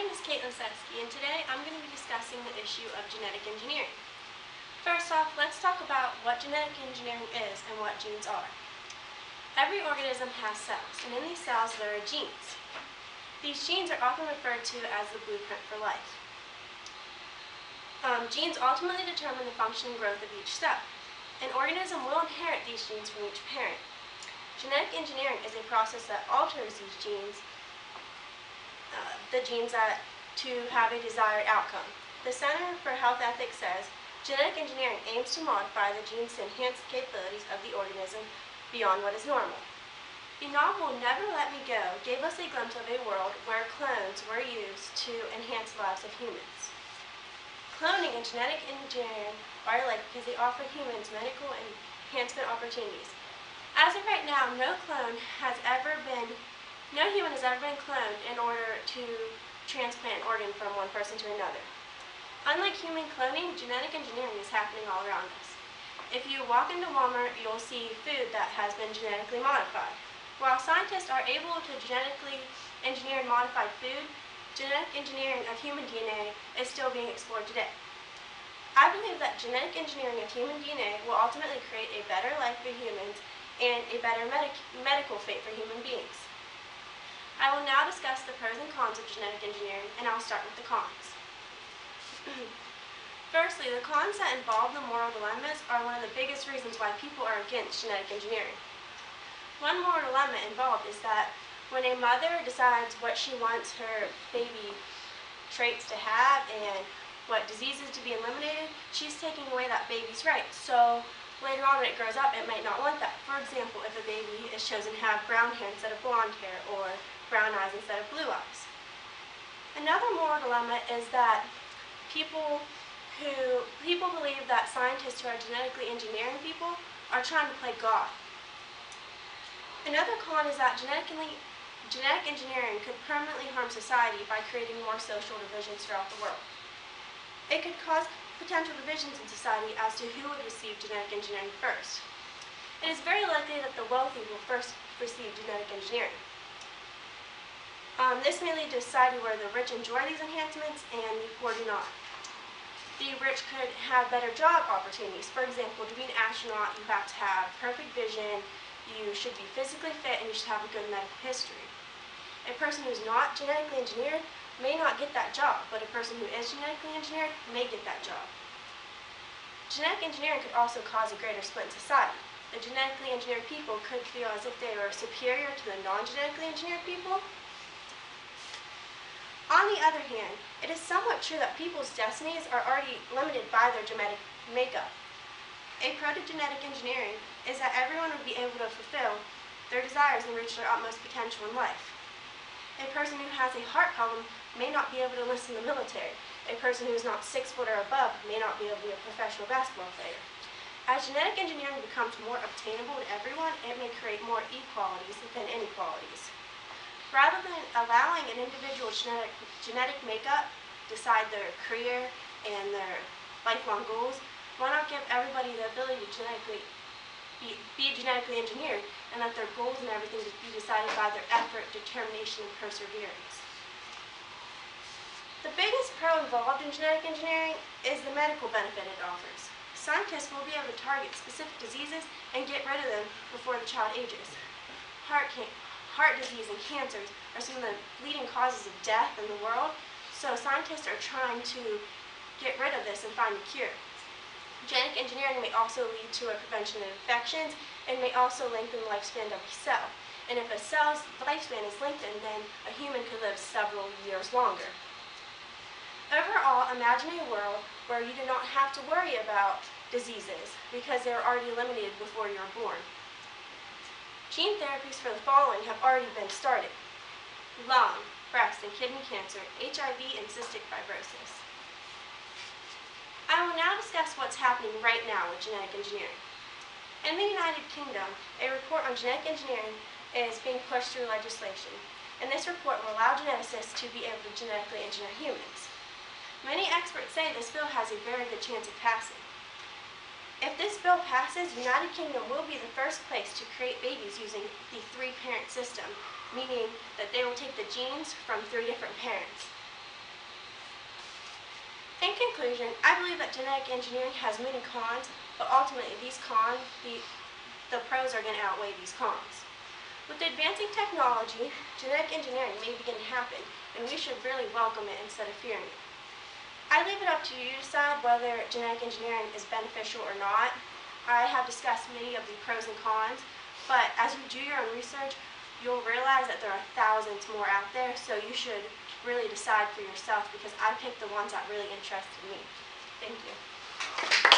name is Caitlyn Seskey, and today I'm going to be discussing the issue of genetic engineering. First off, let's talk about what genetic engineering is and what genes are. Every organism has cells, and in these cells there are genes. These genes are often referred to as the blueprint for life. Genes ultimately determine the function and growth of each cell. An organism will inherit these genes from each parent. Genetic engineering is a process that alters these genes, to have a desired outcome. The Center for Health Ethics says, genetic engineering aims to modify the genes to enhance the capabilities of the organism beyond what is normal. The novel Never Let Me Go gave us a glimpse of a world where clones were used to enhance the lives of humans. Cloning and genetic engineering are alike because they offer humans medical enhancement opportunities. As of right now, no human has ever been cloned in order to transplant an organ from one person to another. Unlike human cloning, genetic engineering is happening all around us. If you walk into Walmart, you'll see food that has been genetically modified. While scientists are able to genetically engineer and modify food, genetic engineering of human DNA is still being explored today. I believe that genetic engineering of human DNA will ultimately create a better life for humans and a better medical fate for human beings. I will now discuss the pros and cons of genetic engineering, and I'll start with the cons. Firstly, the cons that involve the moral dilemmas are one of the biggest reasons why people are against genetic engineering. One moral dilemma involved is that when a mother decides what she wants her baby traits to have and what diseases to be eliminated, she's taking away that baby's rights. So later on when it grows up, it might not want that. For example, if a baby is chosen to have brown hair instead of blonde hair or brown eyes instead of blue eyes. Another moral dilemma is that people believe that scientists who are genetically engineering people are trying to play God. Another con is that genetic engineering could permanently harm society by creating more social divisions throughout the world. It could cause potential divisions in society as to who would receive genetic engineering first. It is very likely that the wealthy will first receive genetic engineering. This may lead to a society where the rich enjoy these enhancements and the poor do not. The rich could have better job opportunities. For example, to be an astronaut, you have to have perfect vision, you should be physically fit, and you should have a good medical history. A person who is not genetically engineered may not get that job, but a person who is genetically engineered may get that job. Genetic engineering could also cause a greater split in society. The genetically engineered people could feel as if they were superior to the non-genetically engineered people. On the other hand, it is somewhat true that people's destinies are already limited by their genetic makeup. A pro to genetic engineering is that everyone would be able to fulfill their desires and reach their utmost potential in life. A person who has a heart problem may not be able to enlist in the military. A person who is not 6 foot or above may not be able to be a professional basketball player. As genetic engineering becomes more obtainable to everyone, it may create more equalities than inequalities. Rather than allowing an individual's genetic makeup decide their career and their lifelong goals, why not give everybody the ability to be genetically engineered and let their goals and everything be decided by their effort, determination, and perseverance. The biggest pro involved in genetic engineering is the medical benefit it offers. Scientists will be able to target specific diseases and get rid of them before the child ages. Heart disease and cancers are some of the leading causes of death in the world, so scientists are trying to get rid of this and find a cure. Genetic engineering may also lead to a prevention of infections and may also lengthen the lifespan of a cell. And if a cell's lifespan is lengthened, then a human could live several years longer. Overall, imagine a world where you do not have to worry about diseases because they are already eliminated before you are born. Gene therapies for the following have already been started: lung, breast, and kidney cancer, HIV, and cystic fibrosis. I will now discuss what's happening right now with genetic engineering. In the United Kingdom, a report on genetic engineering is being pushed through legislation, and this report will allow geneticists to be able to genetically engineer humans. Many experts say this bill has a very good chance of passing. If this bill passes, the United Kingdom will be the first place to create babies using the 3-parent system, meaning that they will take the genes from 3 different parents. In conclusion, I believe that genetic engineering has many cons, but ultimately these cons, the pros are going to outweigh these cons. With advancing technology, genetic engineering may begin to happen, and we should really welcome it instead of fearing it. I leave it up to you to decide whether genetic engineering is beneficial or not. I have discussed many of the pros and cons, but as you do your own research, you'll realize that there are thousands more out there, so you should really decide for yourself because I picked the ones that really interested me. Thank you.